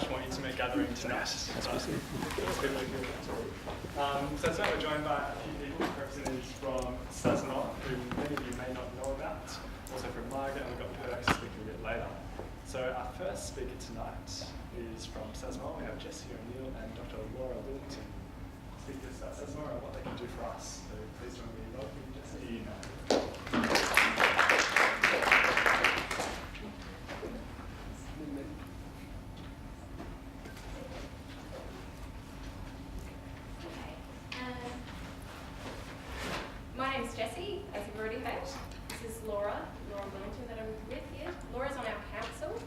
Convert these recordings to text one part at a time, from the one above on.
much more intimate gathering tonight. So tonight we're joined by a few people, representatives from SASMOA, who many of you may not know about, also from Margaret, and we've got Perk speaking a bit later. So our first speaker tonight is from SASMOA. We have Jessie O'Neill and Dr. Laura Willington speakers at SASMOA and what they can do for us. So please join me in welcoming Jessie. My name's Jessie, as you've already heard. This is Laura Willington that I'm with here. Laura's on our council.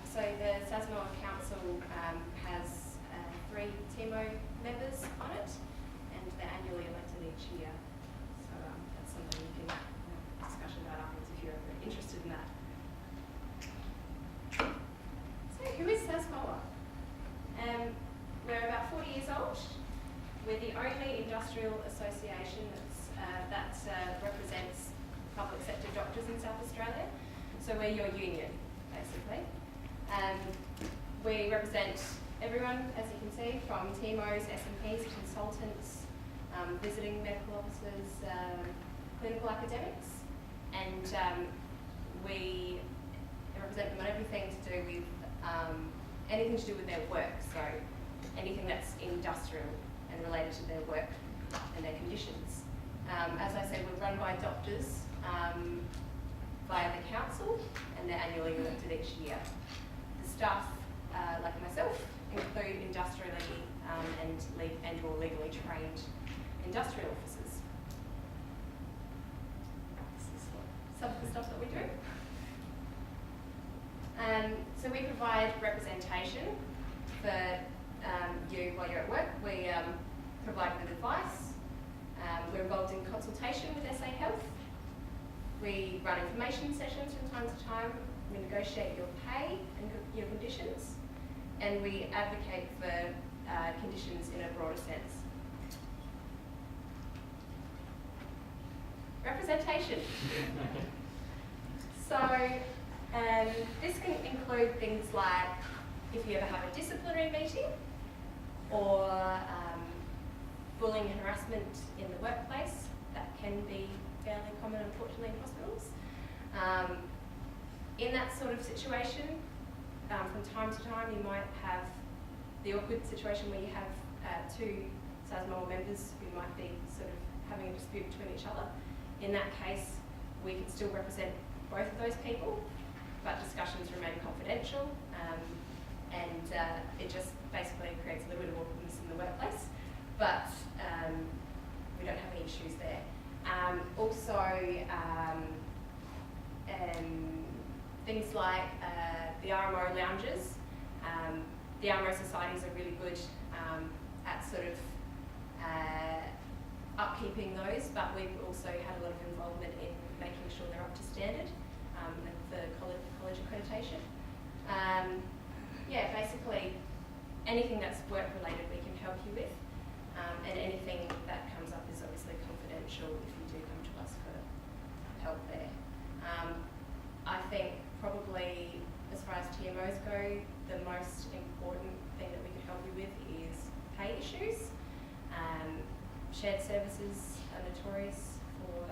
So the SASMOA Council has 3 TMO members on it, and they're annually elected each year. So that's something you can have a discussion about afterwards if you're ever interested in that. So who is SASMOA? We're about 40 years old. We're the only industrial association that represents public sector doctors in South Australia. So we're your union, basically. We represent everyone, as you can see, from TMOs, SMPs, consultants, visiting medical officers, clinical academics, and we represent them on everything to do with anything to do with their work. So anything that's industrial and related to their work and their conditions. As I said, we're run by doctors via the council, and they're annually elected each year. The staff, like myself, include industrially and or legally trained industrial officers. This is some of the stuff that we do. So we provide representation for you while you're at work. We provide you with advice. We're involved in consultation with SA Health. We run information sessions from time to time. We negotiate your pay and your conditions. And we advocate for conditions in a broader sense. Representation. So this can include things like if you ever have a disciplinary meeting, or bullying and harassment in the workplace. That can be fairly common, unfortunately, in hospitals. In that sort of situation, from time to time, you might have the awkward situation where you have 2 SASMOA members who might be sort of having a dispute between each other. In that case, we can still represent both of those people, but discussions remain confidential, and it just basically creates a little bit of awkwardness in the workplace. But we don't have any issues there. Also, things like the RMO lounges. The RMO societies are really good at sort of upkeeping those, but we've also had a lot of involvement in making sure they're up to standard with the college accreditation. Yeah, basically anything that's work related we can help you with. And anything that comes up is obviously confidential if you do come to us for help there. I think probably as far as TMOs go, the most important thing that we could help you with is pay issues. Shared services are notorious for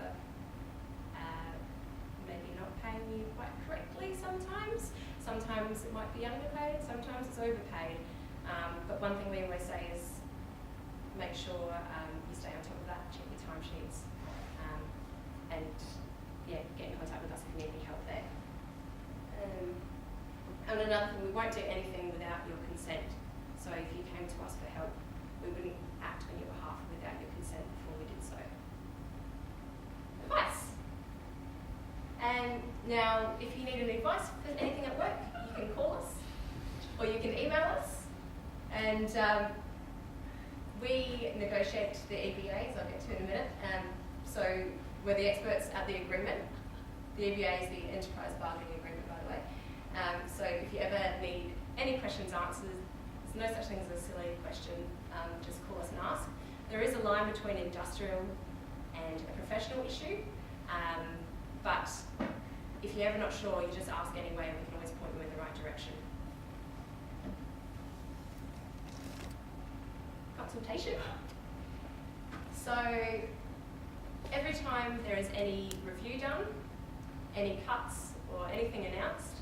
maybe not paying you quite correctly sometimes. Sometimes it might be underpaid, sometimes it's overpaid. But one thing we always say is make sure you stay on top of that, check your timesheets, and yeah, get in contact with us if you need any help there. And another thing, we won't do anything without your consent. So if you came to us for help, we wouldn't act on your behalf without your consent before we did so. Advice. And now, if you need any advice for anything at work, you can call us, or you can email us, and we negotiate the EBAs, I'll get to in a minute. So we're the experts at the agreement. The EBA is the Enterprise Bargaining Agreement, by the way. So if you ever need any questions answered, there's no such thing as a silly question, just call us and ask. There is a line between industrial and a professional issue, but if you're ever not sure, you just ask anyway, and we can always point you in the right direction. consultation. So every time there is any review done, any cuts or anything announced,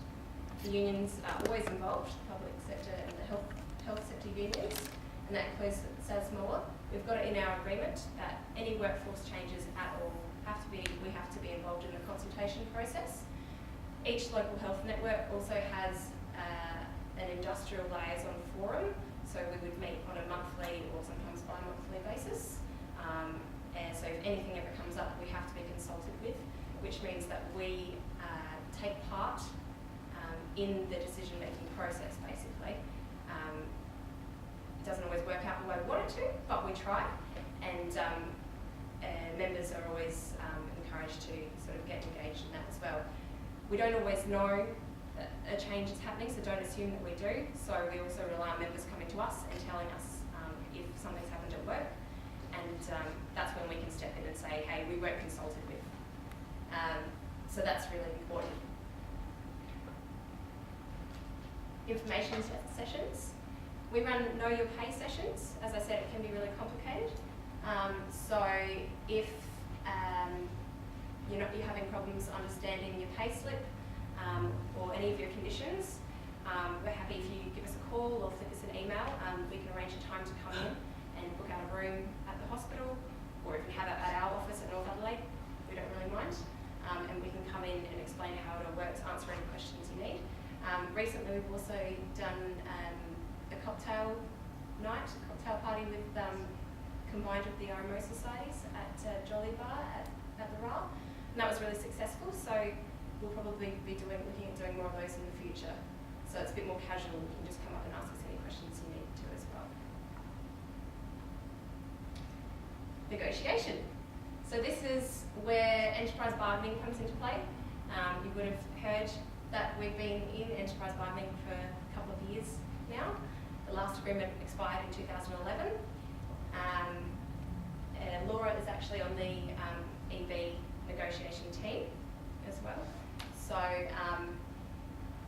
the unions are always involved, the public sector and the health sector unions, and that includes SASMOA. We've got it in our agreement that any workforce changes at all we have to be involved in the consultation process. Each local health network also has an industrial liaison forum, so we would meet on a monthly or sometimes bi-monthly basis. And so if anything ever comes up, we have to be consulted with, which means that we take part in the decision-making process, basically. It doesn't always work out the way we want it to, but we try. And members are always encouraged to sort of get engaged in that as well. We don't always know that a change is happening, so don't assume that we do. So we also rely on members coming to us and telling us if something's happened at work. And that's when we can step in and say, hey, we weren't consulted with. So that's really important. Information sessions. We run Know Your Pay sessions. As I said, it can be really complicated. So if you're having problems understanding your pay slip or any of your conditions, we're happy if you give us a call or flick us an email. We can arrange a time to come in and book out a room at the hospital, or if we have it at our office at North Adelaide, we don't really mind. And we can come in and explain how it all works, answer any questions you need. Recently we've also done a cocktail night, a cocktail party with combined with the RMO societies at Jolly Bar at the RAR, and that was really successful. So we'll probably be looking at doing more of those in the future. So it's a bit more casual. You can just come up and ask us any questions you need to as well. Negotiation. So this is where enterprise bargaining comes into play. You would have heard that we've been in enterprise bargaining for a couple of years now. The last agreement expired in 2011. Laura is actually on the EB negotiation team as well. So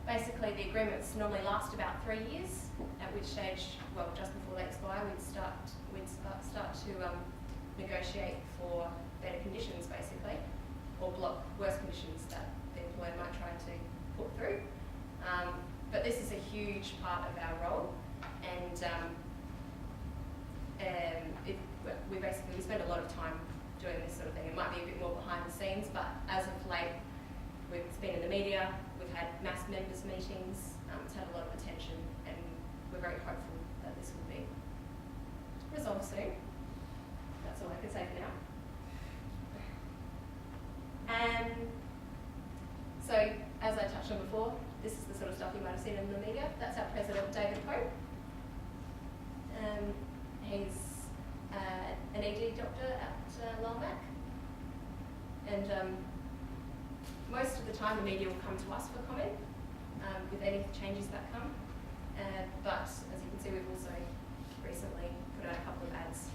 basically the agreements normally last about 3 years, at which stage, well, just before they expire, we'd start to negotiate for better conditions, basically, or block worse conditions that the employer might try to put through. But this is a huge part of our role, and we spend a lot of time doing this sort of thing. It might be a bit more behind the scenes, but as of late, it's been in the media, we've had mass members meetings, it's had a lot of attention, and we're very hopeful that this will be resolved soon. That's all I can say for now. So, as I touched on before, this is the sort of stuff you might have seen in the media. That's our president, David Pope. He's an ED doctor at Lulmac, and most of the time the media will come to us for comment with any changes that come. But as you can see, we've also recently put out a couple of ads to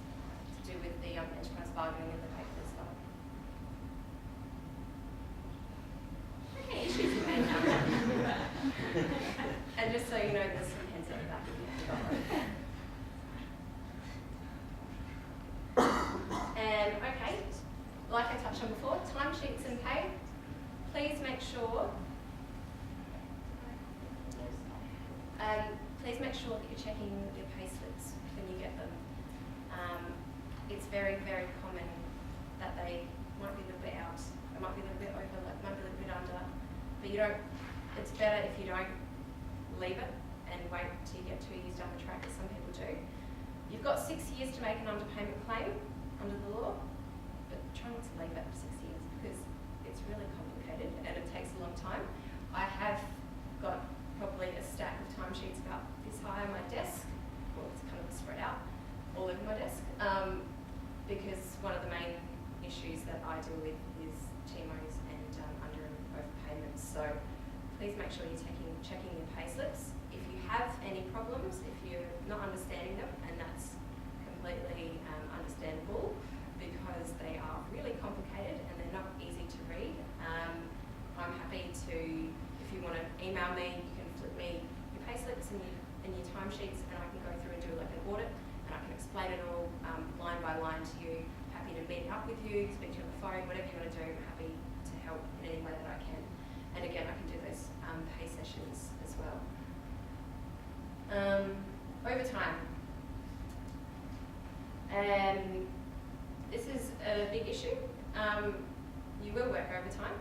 do with the enterprise bargaining in the paper as well. Okay, issues you may have. And just so you know, there's some pens at the back if you have got one. Okay, like I touched on before, timesheets and pay. Please make sure that you're checking your pay slips when you get them. It's very, very common that they might be a little bit out, it might be a little bit over, it might be a little bit under, but it's better if you don't leave it and wait till you get 2 years down the track, as some people do. You've got 6 years to make an underpayment claim under the law, but try not to leave it for 6 years because it's really complicated and it takes a long time. I have got probably a stack of timesheets about this high on my desk, well, it's kind of spread out all over my desk, because one of the main issues that I deal with is TMOs and under and overpayments. So please make sure you're checking your pay slips. If you have any problems, if you're not understanding them, and that's completely understandable because they are really complicated and they're not easy to read. I'm happy to, if you want to email me, you can flip me your pay slips and your timesheets, and I can go through and do like an audit, and and I can explain it all line by line to you. Happy to meet up with you, speak to you on the phone, whatever you want to do. I'm happy to help in any way that I can. And again, I can do those pay sessions as well. Overtime. This is a big issue. You will work overtime.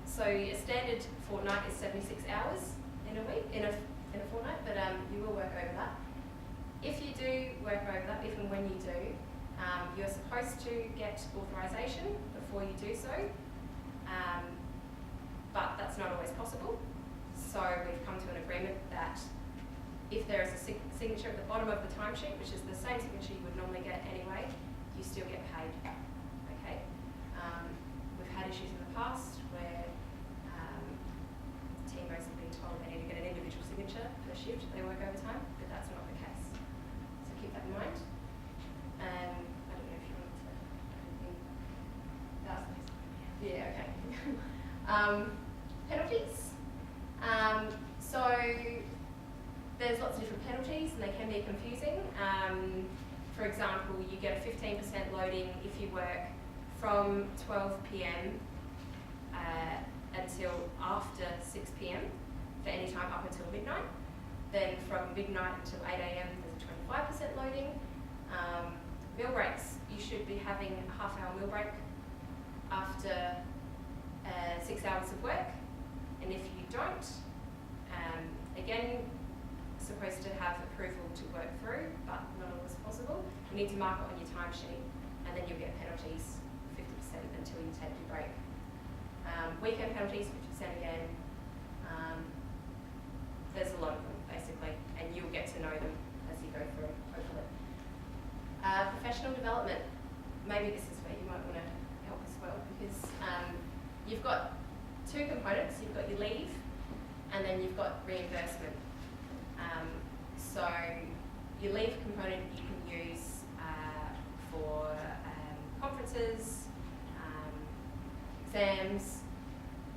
So a standard fortnight is 76 hours in a week, in a fortnight, but you will work over that. If you do work over that, if and when you do, you're supposed to get authorisation before you do so, but that's not always possible. So we've come to an agreement that if there is a signature at the bottom of the timesheet, which is the same signature you would normally get anyway, you still get paid. Okay. We've had issues in the past where teammates have been told they need to get an individual signature per shift if they work overtime, but that's not the case. So keep that in mind. I don't know if you want to anything. Yeah. Okay. Penalties. So there's lots of different penalties and they can be confusing. For example, you get a 15% loading if you work from 12 p.m. Until after 6 p.m. for any time up until midnight. Then from midnight until 8 a.m. there's a 25% loading. Meal breaks, you should be having a half-hour meal break after 6 hours of work. And if you don't, again, supposed to have approval to work through, but not always possible. You need to mark it on your timesheet, and then you'll get penalties 50% until you take your break. Weekend penalties, 50% again. There's a lot of them, basically, and you'll get to know them as you go through, hopefully. Professional development. Maybe this is where you might want to help as well, because you've got two components. You've got your leave, and then you've got reimbursement. So your leave component you can use for conferences, exams,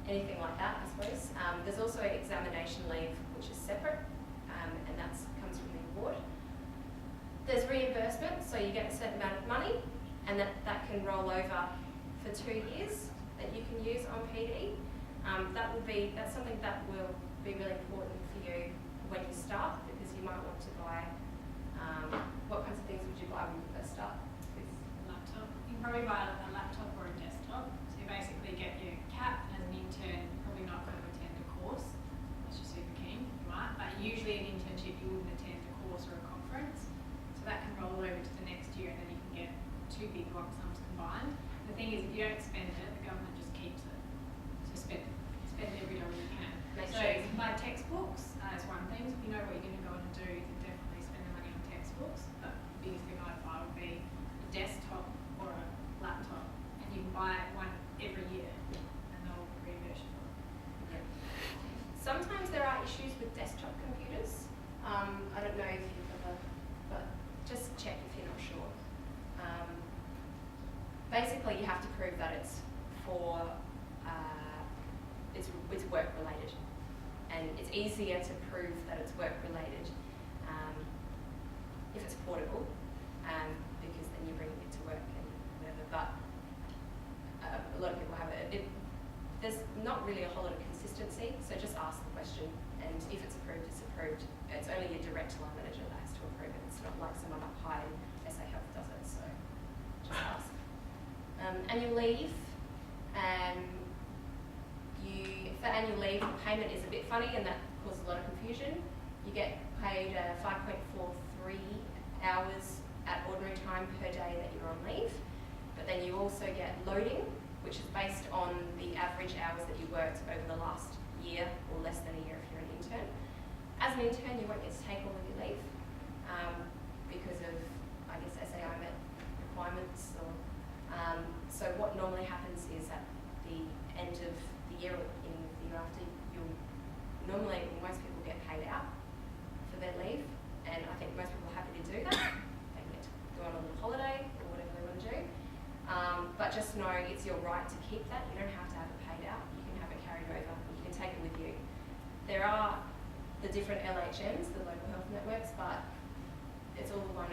anything like that, I suppose. There's also examination leave, which is separate, and that comes from the award. There's reimbursement, so you get a certain amount of money, and that can roll over for 2 years that you can use on PD. That's something that will be really important for you when you start, because you might want to buy, what kinds of things would you buy when you first start? Laptop. You can probably buy a laptop or a desktop. So you basically get your cap, and as an intern, probably not going to attend a course unless you're super keen. You might, but usually an internship you wouldn't attend a course or a conference. So that can roll over to the next year, and then you can get 2 big lump sums combined. The thing is, if you don't spend it, the government just keeps it. So spend every dollar you can. So buy textbooks is one thing. So if you know what you're going to go on and do, you can definitely spend the money on textbooks. But the biggest thing I'd buy would be a desktop or a laptop, and you can buy one every year, and they'll reimburse you for it. Yep. Sometimes there are issues with desktop computers. I don't know if you've ever, but just check if you're not sure. Basically, you have to prove that it's for it's work related, and it's easier to prove that it's work related if it's portable, because then you're bringing it to work and whatever. But a lot of people have it. There's not really a whole lot of consistency, so just ask the question, and if it's approved, it's approved. It's only your direct line manager that has to approve it. It's not like someone up high in SA Health does it, so just ask. Annual leave. For annual leave, payment is a bit funny, and that causes a lot of confusion. You get paid 5.43 hours at ordinary time per day that you're on leave, but then you also get loading, which is based on the average hours that you worked over the last year, or less than a year if you're an intern. As an intern, you won't get to take all of your leave because of, I guess, SAI requirements. So what normally happens is at the end of the year, or beginning of the year after, most people get paid out for their leave, and I think most people are happy to do that. They can get to go on a little holiday or whatever they want to do. But just know it's your right to keep that. You don't have to have it paid out. You can have it carried over. You can take it with you. There are the different LHNs, the local health networks, but it's all one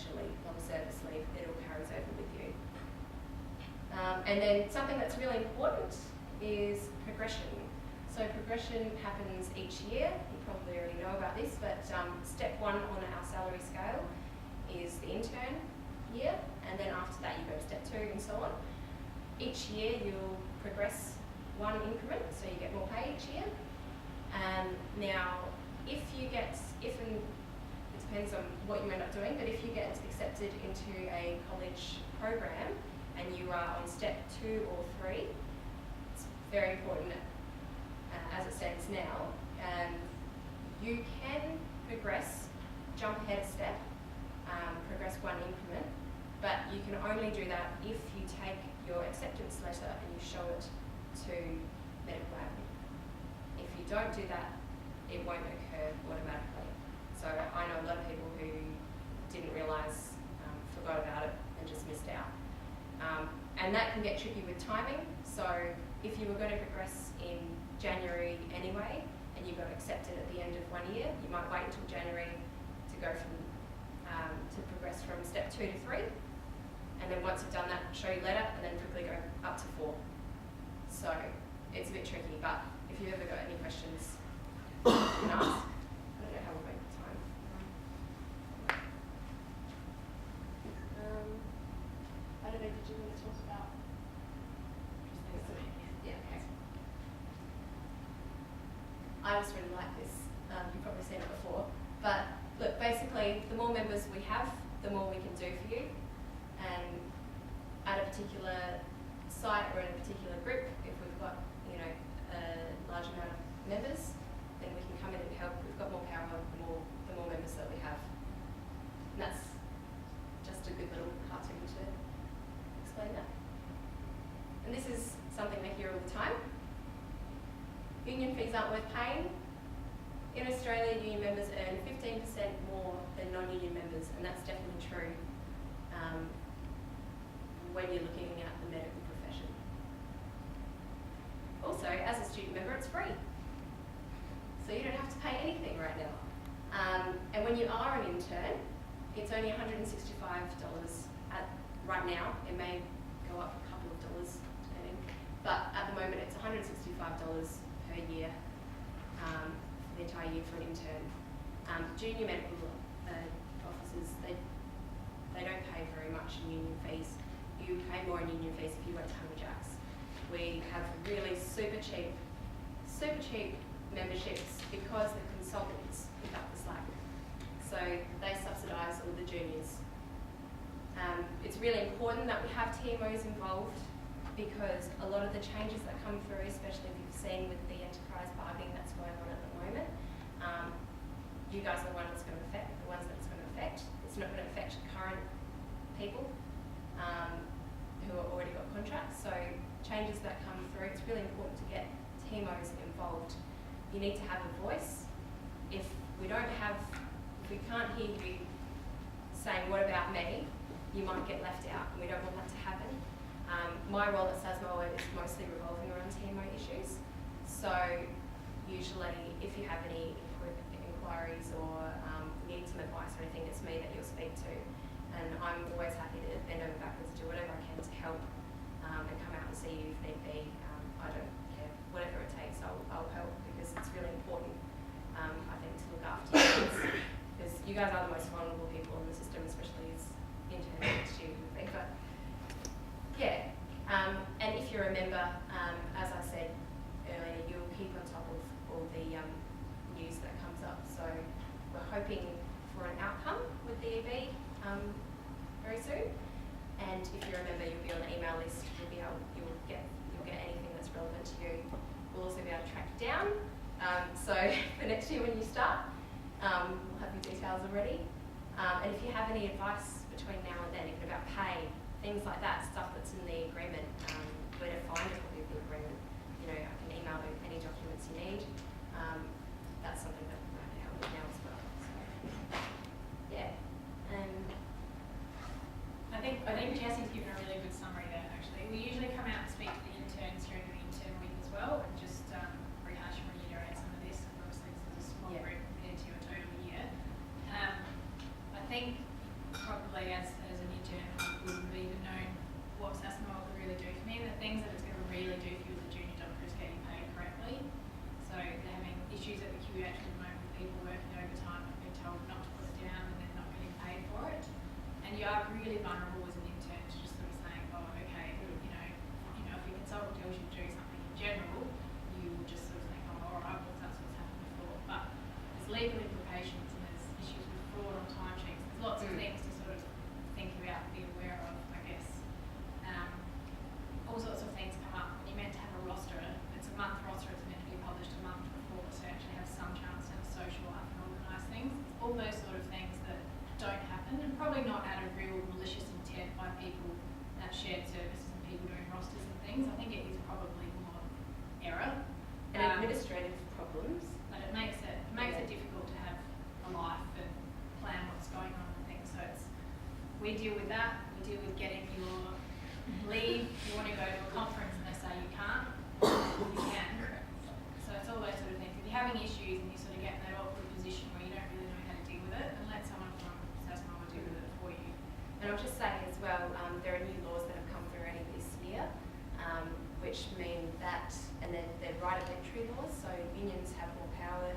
essentially, long service leave, it all carries over with you. And then something that's really important is progression. So progression happens each year. You probably already know about this, but step 1 on our salary scale is the intern year, and then after that you go to step 2 and so on. Each year you'll progress 1 increment, so you get more pay each year. Now, it depends on what you end up doing, but if you get accepted into a college program and you are on step 2 or 3, it's very important as it stands now, you can progress, jump ahead a step, progress 1 increment, but you can only do that if you take your acceptance letter and you show it to medical admin. If you don't do that, it won't occur automatically. So I know a lot of people who didn't realise, forgot about it and just missed out. And that can get tricky with timing. So if you were going to progress in January anyway, and you got accepted at the end of 1 year, you might wait until January to go from to progress from step 2 to 3, and then once you've done that, show your letter, and then quickly go up to 4. So it's a bit tricky, but if you've ever got any questions, you can ask. I don't know how we'll make the time. I don't know, did you want to talk about? Yeah, okay. I just really like this. You've probably seen it before. But look, basically, the more members we have, the more we can do for you. And at a particular site or in a particular group, if we've got, a large amount of members, then we can come in and help. We've got more power the more members that we have. And that's just a good little cartoon to explain that. And this is something I hear all the time. Union fees aren't worth paying. In Australia, union members earn 15% more than non-union members, and that's definitely true when you're looking at the medical profession. Also, as a student member, it's free. So you don't have to pay anything right now. And when you are an intern, it's only $165 right now. It may go up a couple of dollars, but at the moment it's $165 per year for the entire year for an intern. Junior medical officers, they don't pay very much in union fees. You pay more in union fees if you work Hungry Jacks. We have really super cheap memberships because the consultants pick up the slack. So they subsidise all the juniors. It's really important that we have TMOs involved because a lot of the changes that come through, especially if you've seen with the enterprise bargaining that's going on at the moment, you guys are the ones that it's going to affect. It's not going to affect current people who have already got contracts. So changes that come through, it's really important to get TMOs involved. You need to have a voice. If we can't hear you saying, what about me, you might get left out, and we don't want that to happen. My role at SASMOA is mostly revolving around TMO issues. So usually if you have any inquiries or need some advice or anything, it's me that you'll speak to. And I'm always happy to bend over backwards, do whatever I can to help and come out and see you if need be. I don't care, whatever it takes, I'll help because it's really important, I think, to look after you guys. Because you guys are the most vulnerable people in the system, especially as interns next year would be. But yeah, and if you're a member, as I said earlier, you'll keep on top of all the news that comes up. So we're hoping for an outcome with the EB very soon. And if you're a member, you'll be on the email list. You'll get anything that's relevant to you. We'll also be able to track you down. So for next year when you start, we'll have your details already. And if you have any advice between now and then, even about pay, things like that, stuff that's in the agreement, where to find a copy of the agreement, I can email you any documents you need. That's something that I can help with now as well. So, yeah. I think Jesse's given a really good summary there, actually. We usually come out and speak to the interns during the intern week as well, and just rehash and reiterate some of this, because obviously this is a small group compared to a total year. I think probably administrative problems. But it makes it difficult to have a life and plan what's going on and things. So we deal with that. We deal with getting your leave. You want to go to a conference and they say you can't, you can. So it's all those sort of things. If you're having issues and you sort of get in that awkward position where you don't really know how to deal with it, then let someone from SASMOA deal with it for you. And I'll just say as well, there are new laws that have come through only this year, which mean that, and they're right of entry laws, so unions have more power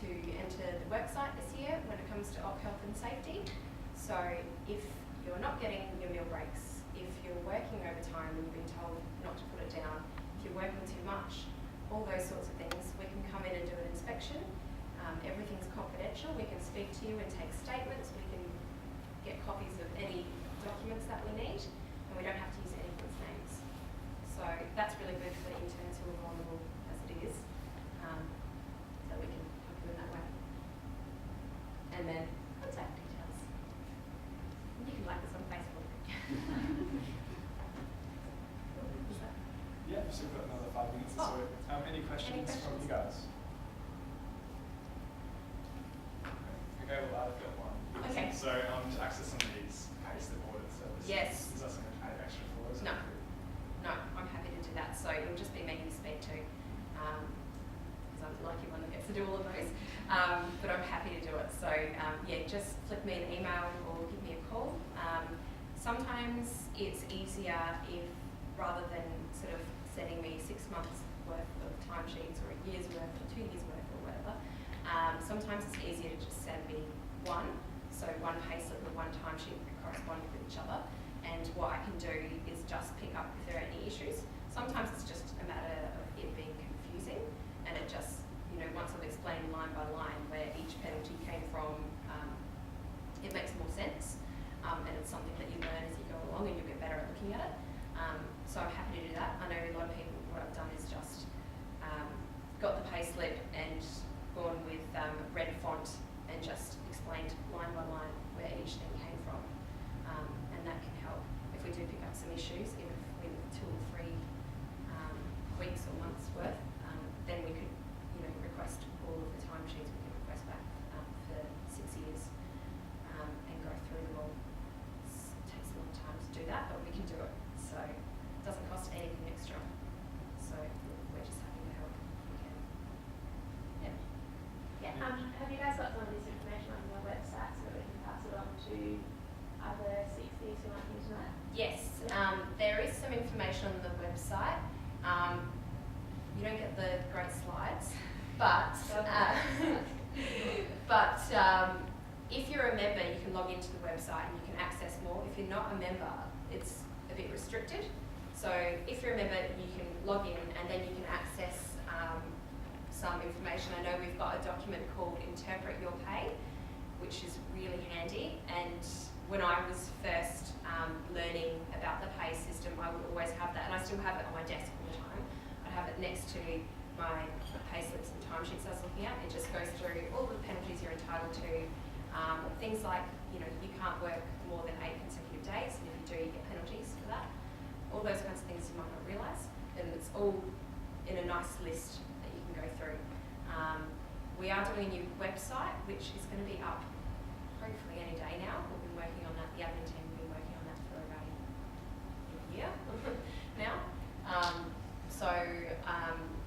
to enter the worksite this year when it comes to op health and safety. So if you're not getting your meal breaks, if you're working overtime and you've been told not to put it down, if you're working too much, all those sorts of things, we can come in and do an inspection. Everything's confidential. We can speak to you and take statements. We can get copies of any documents that we need, and we don't have to use anyone's names. So that's really good for interns who are vulnerable as it is, so we can help you in that way. And then contact details. You can like us on Facebook. Yeah, we've still got another 5 minutes or so. Any questions from you guys? Okay, well I've got one. Okay. So to access some of these payslip audit services, Yes. is that something to pay extra for? Is it No. free? No, I'm happy to do that. So it'll just be me you speak to, because I'm the lucky one that gets to do all of those. But I'm happy to do it. So yeah, just flick me an email or give me a call. Sometimes it's easier if, rather than sort of sending me 6 months worth of timesheets or a year's worth or 2 years worth or whatever, sometimes it's easier to just send me one. So one payslip or one timesheet corresponding with each other. And what I can do is just pick up if there are any issues. Sometimes it's just a matter of it being confusing, and it just, once I've explained line by line where each penalty came from, it makes more sense, and it's something that you learn as you go along and you'll get better at looking at it. So I'm happy to do that. I know a lot of people, what I've done is just got the payslip and gone with red font and just explained line by line where each thing came from. And that can help if we do pick up some issues, even if we have 2 or 3 weeks or months worth, then we could, request all of the timesheets. We can request back for 6 years and go through them all. It takes a long time to do that, but we can do it. So it doesn't cost anything extra. So we're just happy to help if we can. Yeah. Yeah. Have you guys got some of this information on your website so that we can pass it on to other 60s who aren't using it? Yes, there is some information on the website. You don't get the great slides, but if you're a member, you can log into the website and you can access more. If you're not a member, it's a bit restricted. So if you're a member, you can log in and then you can access some information. I know we've got a document called Interpret Your Pay, which is really handy. And when I was first learning about the pay system, I would always have that, and I still have it on my desk all the time. I have it next to my pay slips and timesheets I was looking at. It just goes through all the penalties you're entitled to. Things like, you can't work more than 8 consecutive days, and if you do, you get penalties for that. All those kinds of things you might not realise, and it's all in a nice list that you can go through. We are doing a new website, which is going to be up hopefully any day now. We've been working on that. The admin team have been working on that for about a year now.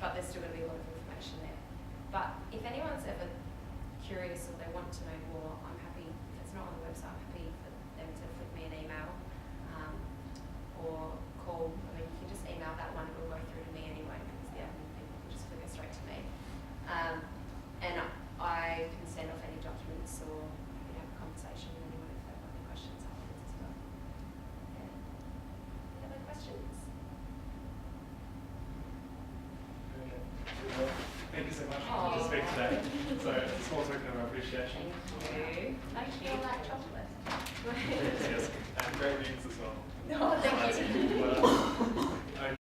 But there's still going to be a lot of information there. But if anyone's ever curious or they want to know more, I'm happy, if it's not on the website, I'm happy for them to flick me an email or call. I mean, you can just email that one, it will go through to me anyway, because the admin people will just flick it straight to me. And I can send off any documents or we can have a conversation with anyone if they've got any questions afterwards as well. Yeah. Any other questions? Okay. Well, thank you so much for speaking today. So it's a small token of our appreciation. Thank you. I feel like chocolate. Yes, and great meetings as well. No, thank you. Well,